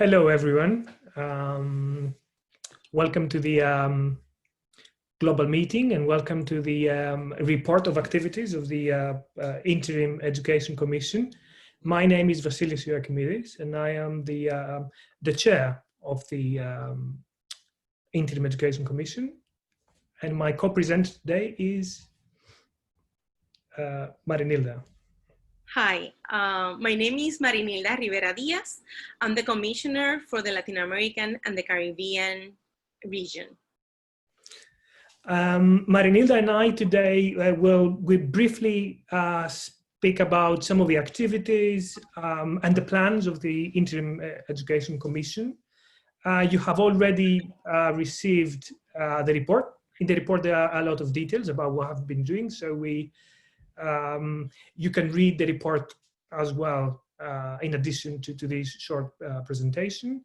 Hello, everyone. Welcome to the global meeting and welcome to the report of activities of the Interim Education Commission. My name is Vasilis Ioakimidis and I am the chair of the Interim Education Commission. And my co-presenter today is Marinilda. Hi, my name is Marinilda Rivera Diaz. I'm the Commissioner for the Latin American and the Caribbean region. Marinilda and I today will briefly speak about some of the activities and the plans of the Interim Education Commission. You have already received the report. In the report, there are a lot of details about what I've been doing. So you can read the report as well in addition to this short presentation.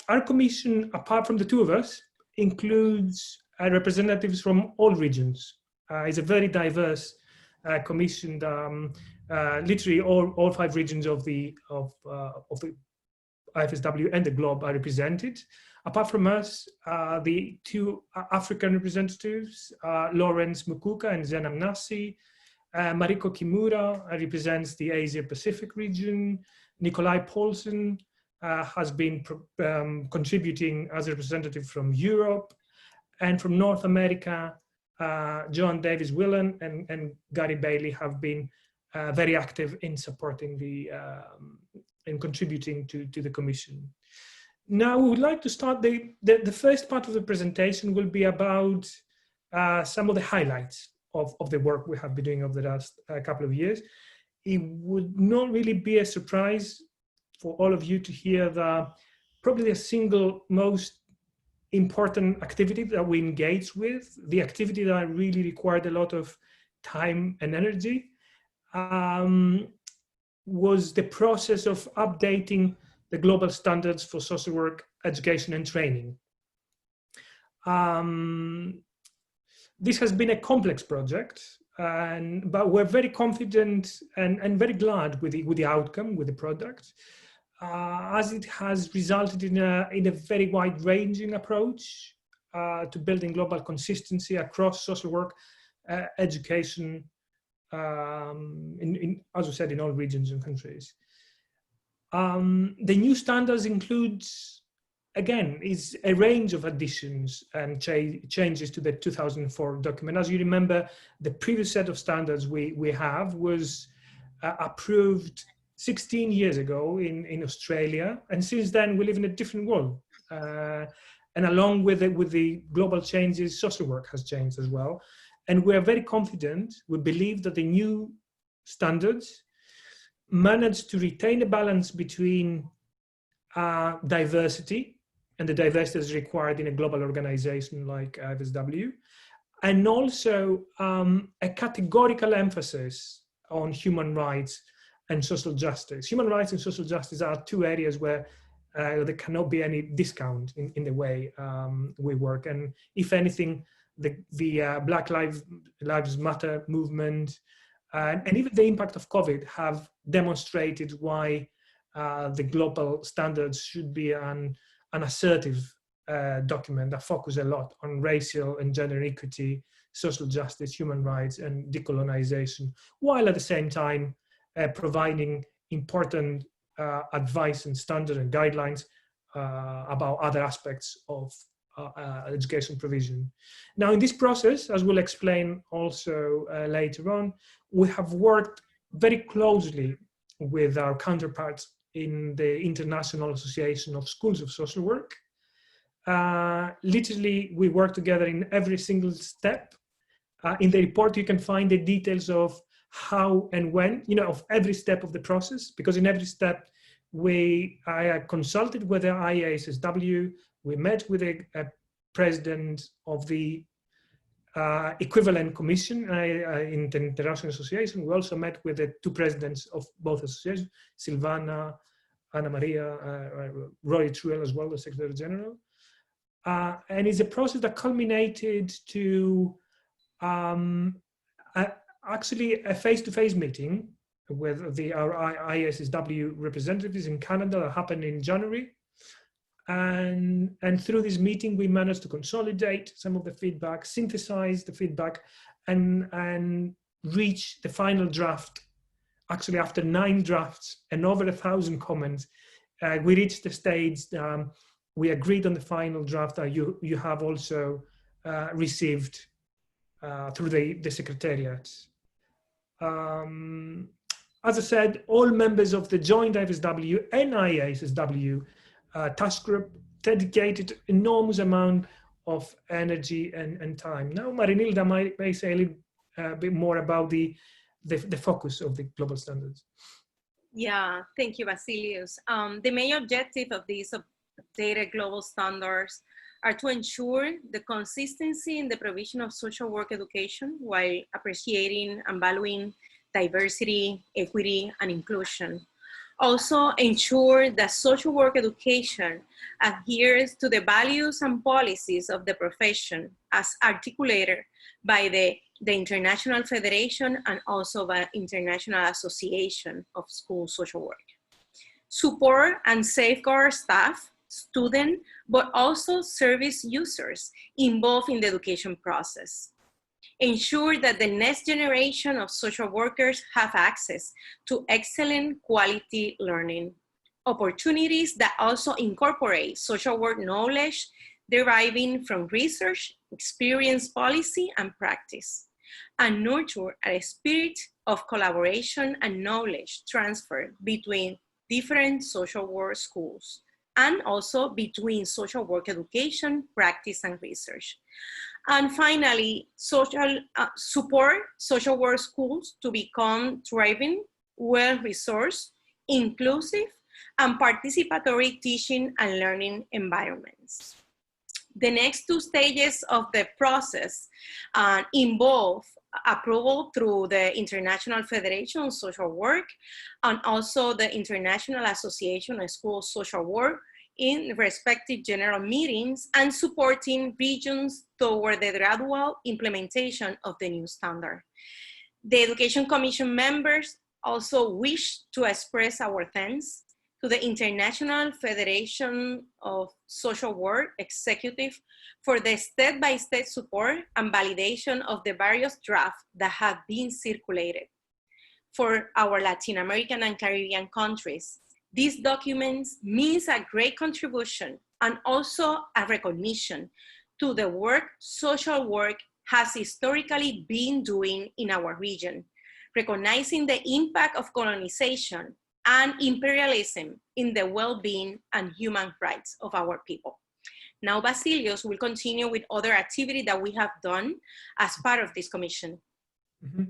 Our commission, apart from the two of us, includes representatives from all regions. It's a very diverse commission. Literally all 5 regions of the IFSW and the globe are represented. Apart from us, the 2 African representatives, Lawrence Mukuka and Zenam Nasi. Mariko Kimura represents the Asia Pacific region. Nikolai Paulsen has been contributing as a representative from Europe. And from North America, Joan Davis Willen and Gary Bailey have been very active in supporting in contributing to the Commission. Now, we would like to start, the first part of the presentation will be about some of the highlights of the work we have been doing over the last couple of years. It would not really be a surprise for all of you to hear that probably the single most important activity that we engaged with, the activity that really required a lot of time and energy, was the process of updating the global standards for social work, education and training. This has been a complex project, but we're very confident and very glad with the outcome, with the product, as it has resulted in a very wide-ranging approach to building global consistency across social work, education, as we said, in all regions and countries. The new standards includes, again, is a range of additions and changes to the 2004 document. As you remember, the previous set of standards we have was approved 16 years ago in Australia, and since then we live in a different world. And along with the global changes, social work has changed as well. And we are very confident, we believe that the new standards managed to retain a balance between diversity, and the diversity is required in a global organization like IFSW, and also a categorical emphasis on human rights and social justice. Human rights and social justice are 2 areas where there cannot be any discount in the way we work. And if anything, the Black Lives Matter movement and even the impact of COVID have demonstrated why the global standards should be an assertive document that focuses a lot on racial and gender equity, social justice, human rights, and decolonization, while at the same time providing important advice and standards and guidelines about other aspects of education provision. Now, in this process, as we'll explain also later on, we have worked very closely with our counterparts in the International Association of Schools of Social Work. Literally, we work together in every single step. In the report, you can find the details of how and when, of every step of the process, because in every step, I consulted with the IFSW, we met with a president of the equivalent commission in the International Association. We also met with the 2 presidents of both associations, Silvana, Ana Maria, Rory Truel as well, the Secretary General. And it's a process that culminated to actually a face-to-face meeting with our IFSW representatives in Canada that happened in January. And through this meeting, we managed to consolidate some of the feedback, synthesize the feedback, and reach the final draft. Actually, after 9 drafts and over 1,000 comments, we reached the stage. We agreed on the final draft that you have also received through the Secretariat. As I said, all members of the joint IFSW and IFSW task group dedicated enormous amount of energy and time. Now, Marinilda may say a little bit more about the focus of the global standards. Yeah, thank you, Vasilius. The main objective of these updated global standards are to ensure the consistency in the provision of social work education while appreciating and valuing diversity, equity, and inclusion. Also ensure that social work education adheres to the values and policies of the profession as articulated by the International Federation and also by International Association of School Social Work. Support and safeguard staff, students, but also service users involved in the education process. Ensure that the next generation of social workers have access to excellent quality learning. Opportunities that also incorporate social work knowledge deriving from research, experience, policy, and practice. And nurture a spirit of collaboration and knowledge transfer between different social work schools and also between social work education, practice, and research. And finally, support social work schools to become thriving, well-resourced, inclusive, and participatory teaching and learning environments. The next 2 stages of the process involve approval through the International Federation of Social Work and also the International Association of School Social Work in respective general meetings and supporting regions toward the gradual implementation of the new standard. The Education Commission members also wish to express our thanks to the International Federation of Social Work Executive for the step-by-step support and validation of the various drafts that have been circulated. For our Latin American and Caribbean countries, these documents means a great contribution and also a recognition to the work social work has historically been doing in our region, recognizing the impact of colonization and imperialism in the well-being and human rights of our people. Now, Vasilios will continue with other activity that we have done as part of this commission. Mm-hmm.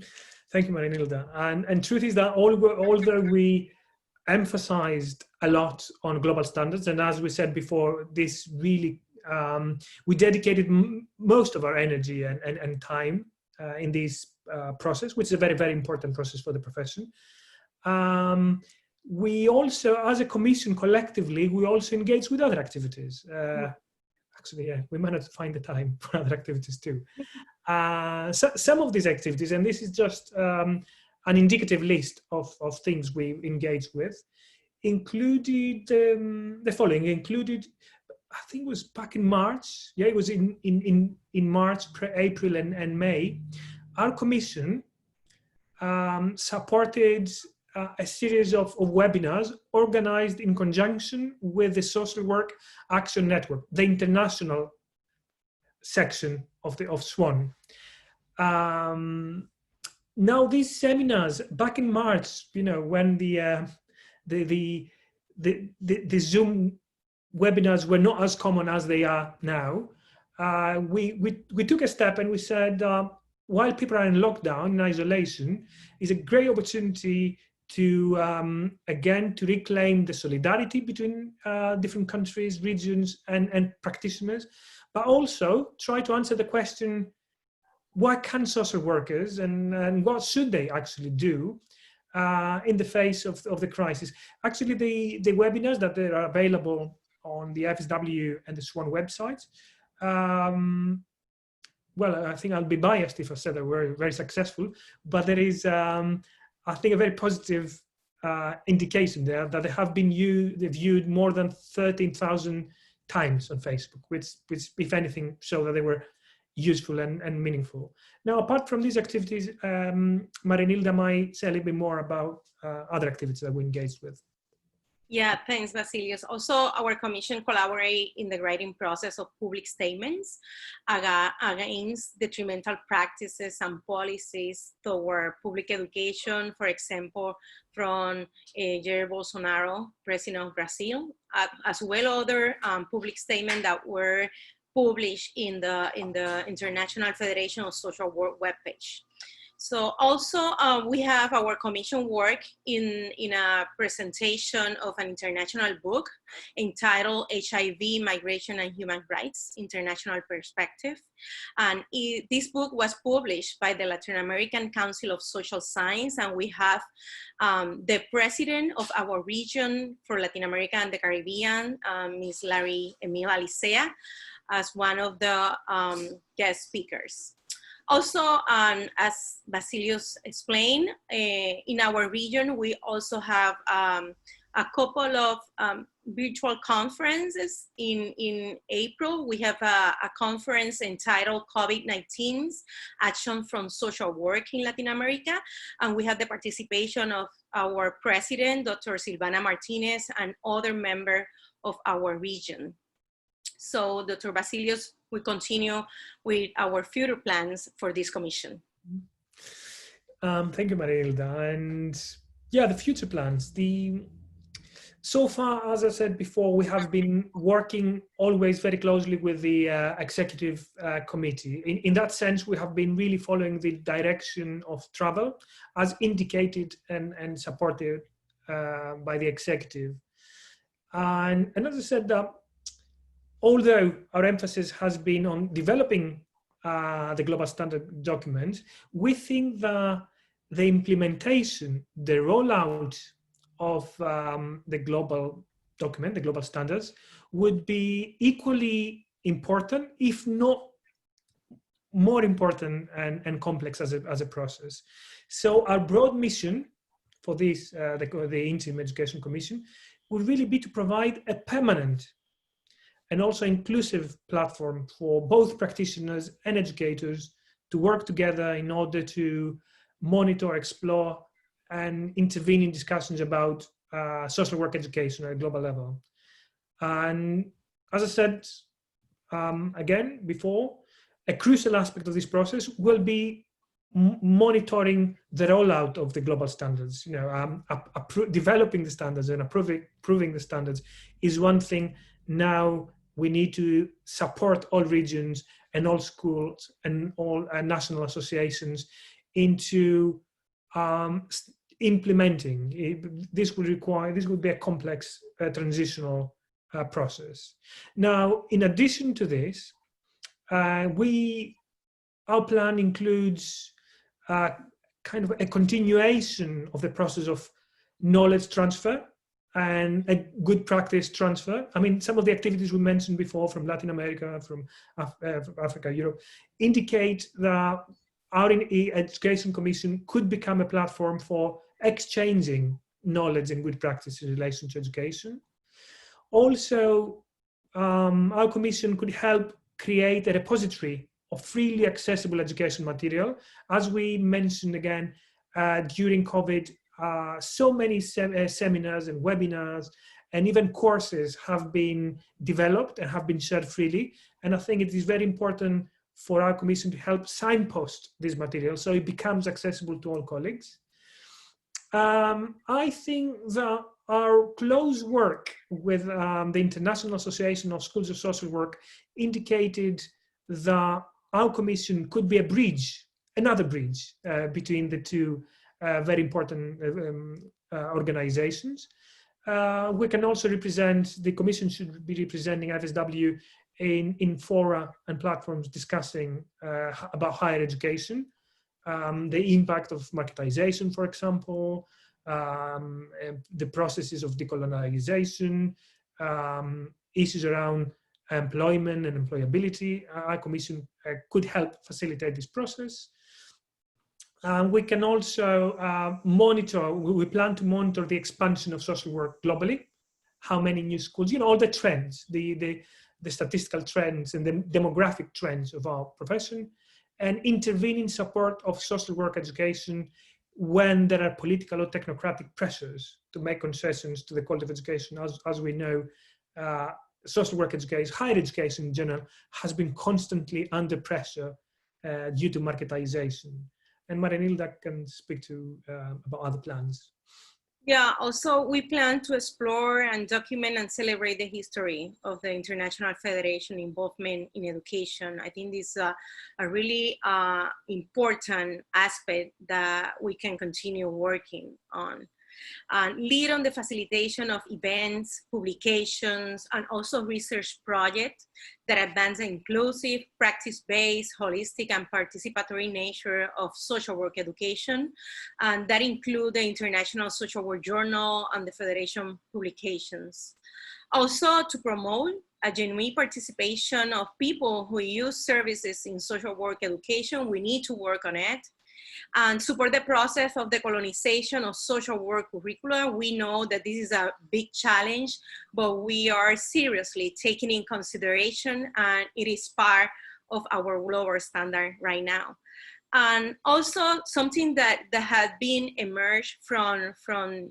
Thank you, Marinilda. And truth is that although we emphasized a lot on global standards, and as we said before, this really, we dedicated most of our energy and time in this process, which is a very, very important process for the profession. We also, as a commission collectively, we also engage with other activities. Actually, yeah, we managed to find the time for other activities too. So some of these activities, and this is just an indicative list of things we engaged with, included the following. Included, I think it was back in March. Yeah, it was in March, April, and May. Our commission supported a series of webinars organized in conjunction with the Social Work Action Network, the international section of SWAN. Now these seminars back in March, you know, when the Zoom webinars were not as common as they are now, we took a step and we said, while people are in lockdown, in isolation, is a great opportunity to, again, to reclaim the solidarity between different countries, regions, and practitioners, but also try to answer the question, what can social workers and what should they actually do in the face of the crisis? Actually, the webinars that are available on the IFSW and the SWAN websites, well, I think I'll be biased if I said that we're very successful, but there is I think, a very positive indication there that they have been viewed more than 13,000 times on Facebook, which, if anything, show that they were useful and meaningful. Now, apart from these activities, Marinilda might say a little bit more about other activities that we engaged with. Yeah, thanks, Vasilios. Also, our commission collaborate in the writing process of public statements against detrimental practices and policies toward public education, for example, from Jair Bolsonaro, President of Brazil, as well other public statements that were published in the International Federation of Social Work webpage. So also we have our commission work in a presentation of an international book entitled HIV, Migration and Human Rights, International Perspective. And this book was published by the Latin American Council of Social Science, and we have the president of our region for Latin America and the Caribbean, Ms. Larry Emil Alicea, as one of the guest speakers. Also, as Vasilios explained, in our region, we also have a couple of virtual conferences. In April, we have a conference entitled COVID-19's Action from Social Work in Latin America. And we have the participation of our president, Dr. Silvana Martinez, and other members of our region. So, Dr. Vasilios, we continue with our future plans for this commission. Thank you, Marilda. And yeah, the future plans. So far, as I said before, we have been working always very closely with the executive committee. In that sense, we have been really following the direction of travel as indicated and supported by the executive. And as I said, although our emphasis has been on developing the global standard document, we think that the implementation, the rollout of the global document, the global standards, would be equally important, if not more important and complex as a process. So our broad mission for this, the Interim Education Commission, would really be to provide a permanent and also inclusive platform for both practitioners and educators to work together in order to monitor, explore, and intervene in discussions about social work education at a global level. And as I said, again, before, a crucial aspect of this process will be monitoring the rollout of the global standards. Developing the standards and approving the standards is one thing. Now we need to support all regions and all schools and all national associations into implementing. This would be a complex transitional process. Now, in addition to this, our plan includes kind of a continuation of the process of knowledge transfer and a good practice transfer. I mean, some of the activities we mentioned before from Latin America, from Africa, Europe, indicate that our Education Commission could become a platform for exchanging knowledge and good practice in relation to education. Also, our commission could help create a repository of freely accessible education material. As we mentioned again, during COVID, so many seminars and webinars and even courses have been developed and have been shared freely. And I think it is very important for our commission to help signpost this material so it becomes accessible to all colleagues. I think that our close work with the International Association of Schools of Social Work indicated that our commission could be a bridge, another bridge between the two very important organizations. We can also the commission should be representing IFSW in fora and platforms discussing about higher education, the impact of marketization, for example, the processes of decolonialization, issues around employment and employability. Our commission could help facilitate this process. We can also monitor, we plan to monitor the expansion of social work globally, how many new schools, all the trends, the statistical trends and the demographic trends of our profession, and intervene in support of social work education when there are political or technocratic pressures to make concessions to the quality of education. As we know, social work education, higher education in general, has been constantly under pressure due to marketization. And Marinilda can speak to about other plans. Yeah, also we plan to explore and document and celebrate the history of the International Federation involvement in education. I think this is a really important aspect that we can continue working on. Lead on the facilitation of events, publications, and also research projects that advance the inclusive, practice-based, holistic, and participatory nature of social work education. And that include the International Social Work Journal and the Federation publications. Also to promote a genuine participation of people who use services in social work education, we need to work on it. And support the process of decolonization of social work curricula. We know that this is a big challenge, but we are seriously taking in consideration, and it is part of our global standard right now. And also something that had been emerged from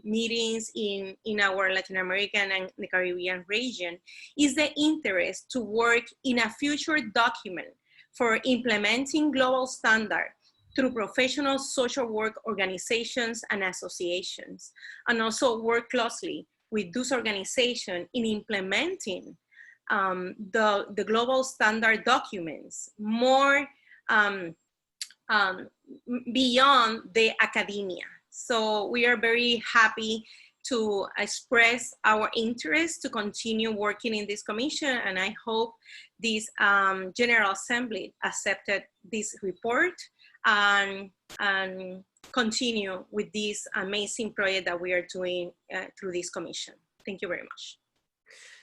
meetings in our Latin American and the Caribbean region is the interest to work in a future document for implementing global standards through professional social work organizations and associations, and also work closely with those organizations in implementing the global standard documents more beyond the academia. So we are very happy to express our interest to continue working in this commission, and I hope this General Assembly accepted this report and continue with this amazing project that we are doing through this commission. Thank you very much.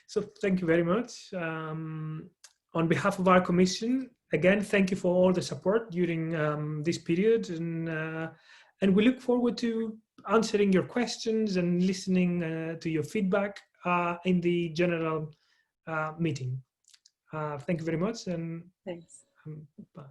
So thank you very much. On behalf of our commission, again, thank you for all the support during this period, and we look forward to answering your questions and listening to your feedback in the general meeting. Thank you very much, and thanks. Bye.